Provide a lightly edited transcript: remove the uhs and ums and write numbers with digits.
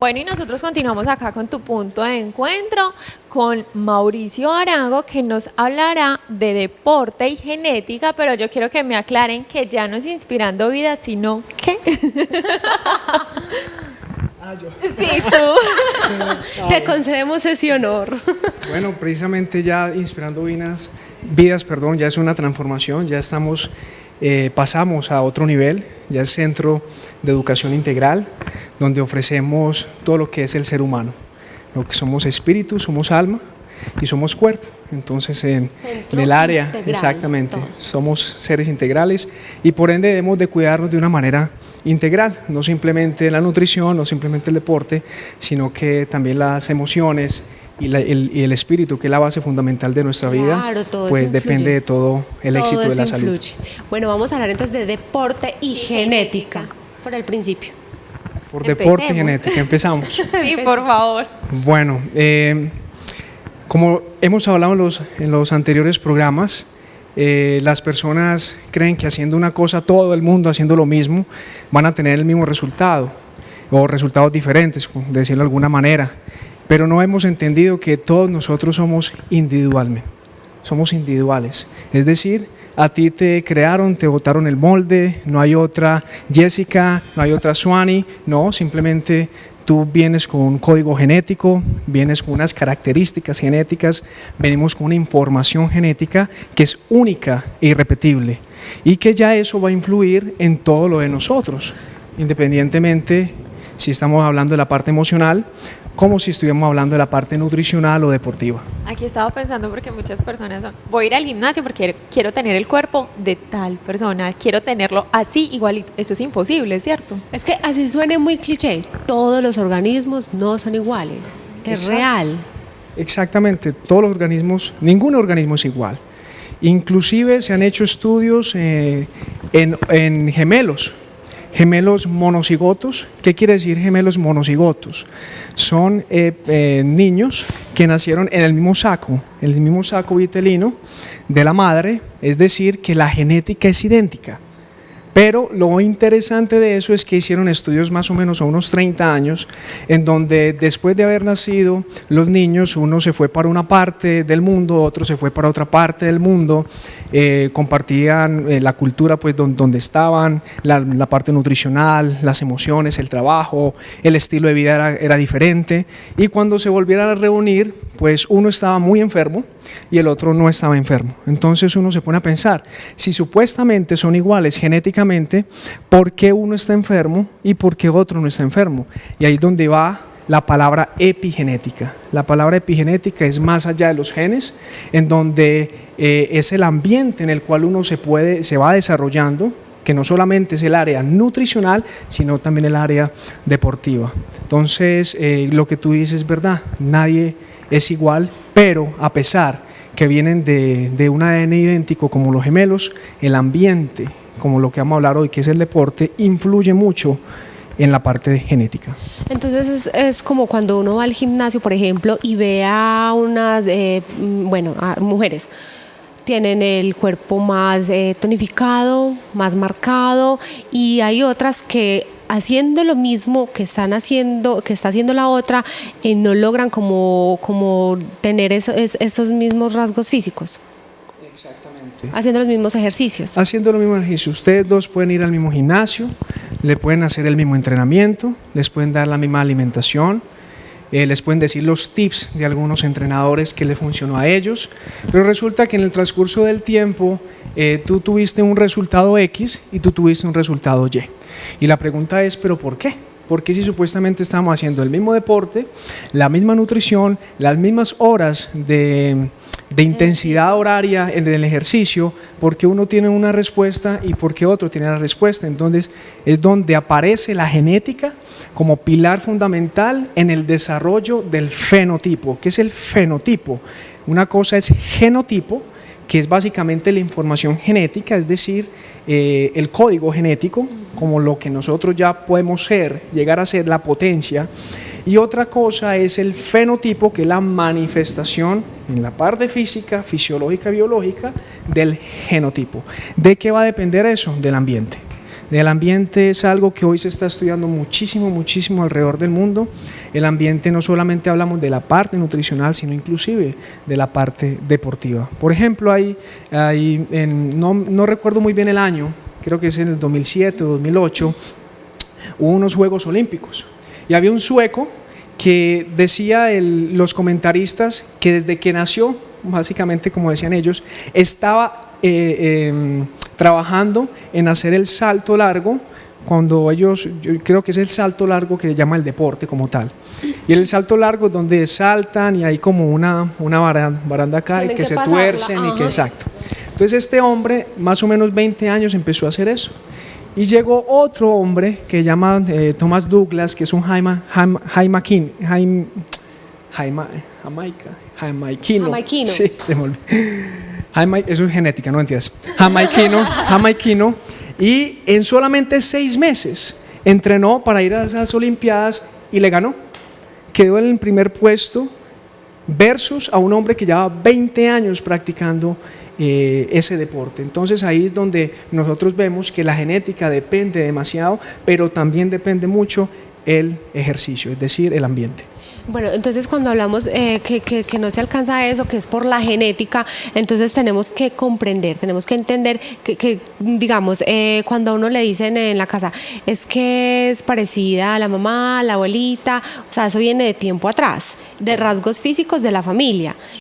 Bueno, y nosotros continuamos acá con Tu Punto de Encuentro con Mauricio Arango, que nos hablará de deporte y genética, pero yo quiero que me aclaren que ya no es Inspirando Vida, sino ¿qué? Yo. Sí, tú. Te concedemos ese honor. Bueno, precisamente ya Inspirando Vidas, ya es una transformación, ya estamos, pasamos a otro nivel, ya es Centro de Educación Integral, donde ofrecemos todo lo que es el ser humano, lo que somos espíritu, somos alma y somos cuerpo. Entonces en el área, integral, exactamente, todo. somos seres integrales y por ende debemos de cuidarnos de una manera integral, no simplemente la nutrición, no simplemente el deporte, sino que también las emociones y el espíritu, que es la base fundamental de nuestra vida, Claro, todo pues eso depende influye. de todo el éxito Todo de la eso salud. influye. Bueno, vamos a hablar entonces de deporte y genética, por el principio. Por deporte y Empecemos. genética, empezamos. Sí, por favor. Bueno, como hemos hablado en los anteriores programas, las personas creen que haciendo una cosa, todo el mundo haciendo lo mismo, van a tener el mismo resultado o resultados diferentes, por decirlo de alguna manera, pero no hemos entendido que todos nosotros somos individuales, es decir, a ti te crearon, te botaron el molde, no hay otra Jessica, no hay otra Suani, no, simplemente tú vienes con un código genético, vienes con unas características genéticas, venimos con una información genética que es única e irrepetible y que ya eso va a influir en todo lo de nosotros, independientemente si estamos hablando de la parte emocional, como si estuviéramos hablando de la parte nutricional o deportiva. Aquí estaba pensando porque muchas personas son, voy a ir al gimnasio porque quiero tener el cuerpo de tal persona, quiero tenerlo así igualito. Eso es imposible, ¿cierto? Es que así suene muy cliché, todos los organismos no son iguales, es Exacto. real. Exactamente, todos los organismos, ningún organismo es igual. Inclusive se han hecho estudios en gemelos monocigotos. ¿Qué quiere decir gemelos monocigotos? Son niños que nacieron en el mismo saco vitelino de la madre, es decir, que la genética es idéntica. Pero lo interesante de eso es que hicieron estudios más o menos a unos 30 años, en donde después de haber nacido los niños, uno se fue para una parte del mundo, otro se fue para otra parte del mundo, compartían la cultura pues donde estaban, la parte nutricional, las emociones, el trabajo, el estilo de vida era diferente, y cuando se volvieran a reunir, pues uno estaba muy enfermo y el otro no estaba enfermo. Entonces uno se pone a pensar, si supuestamente son iguales genéticamente, ¿por qué uno está enfermo y por qué otro no está enfermo? Y ahí es donde va la palabra epigenética. La palabra epigenética es más allá de los genes, en donde es el ambiente en el cual uno se va desarrollando, que no solamente es el área nutricional, sino también el área deportiva. Entonces, lo que tú dices es verdad, nadie es igual, pero a pesar que vienen de un ADN idéntico como los gemelos, el ambiente, como lo que vamos a hablar hoy, que es el deporte, influye mucho en la parte genética. Entonces es como cuando uno va al gimnasio, por ejemplo, y ve a unas, a mujeres, tienen el cuerpo más tonificado, más marcado, y hay otras que haciendo lo mismo que está haciendo la otra, no logran como tener esos mismos rasgos físicos. Exactamente. Haciendo los mismos ejercicios. Haciendo lo mismo ejercicio. Ustedes dos pueden ir al mismo gimnasio, le pueden hacer el mismo entrenamiento, les pueden dar la misma alimentación, les pueden decir los tips de algunos entrenadores que le funcionó a ellos, pero resulta que en el transcurso del tiempo tú tuviste un resultado X y tú tuviste un resultado Y. Y la pregunta es, ¿pero por qué? Porque si supuestamente estamos haciendo el mismo deporte, la misma nutrición, las mismas horas de intensidad horaria en el ejercicio, porque uno tiene una respuesta y porque otro tiene la respuesta? Entonces es donde aparece la genética como pilar fundamental en el desarrollo del fenotipo. ¿Qué es el fenotipo? Una cosa es genotipo, que es básicamente la información genética, es decir, el código genético, como lo que nosotros ya podemos llegar a ser la potencia, y otra cosa es el fenotipo, que es la manifestación en la parte física, fisiológica, biológica del genotipo. ¿De qué va a depender eso? Del ambiente. El ambiente es algo que hoy se está estudiando muchísimo, muchísimo alrededor del mundo. El ambiente no solamente hablamos de la parte nutricional, sino inclusive de la parte deportiva. Por ejemplo, no recuerdo muy bien el año, creo que es en el 2007 o 2008, hubo unos Juegos Olímpicos y había un sueco que decía los comentaristas que desde que nació, básicamente como decían ellos, estaba trabajando en hacer el salto largo, cuando yo creo que es el salto largo que se llama el deporte como tal. Y el salto largo es donde saltan y hay como una baranda acá y que se pasarla, tuercen y que exacto. Entonces este hombre, más o menos 20 años, empezó a hacer eso. Y llegó otro hombre que se llama Thomas Douglas, que es un jamaiquino. Sí, se me olvidó. Eso es genética, no entiendes. Jamaiquino. Y en solamente 6 meses entrenó para ir a esas Olimpiadas y le ganó. Quedó en el primer puesto versus a un hombre que llevaba 20 años practicando ese deporte. Entonces ahí es donde nosotros vemos que la genética depende demasiado, pero también depende mucho el ejercicio, es decir, el ambiente. Bueno, entonces cuando hablamos que no se alcanza eso, que es por la genética, entonces tenemos que comprender, tenemos que entender que digamos, cuando a uno le dicen en la casa, es que es parecida a la mamá, a la abuelita, o sea, eso viene de tiempo atrás, de rasgos físicos de la familia.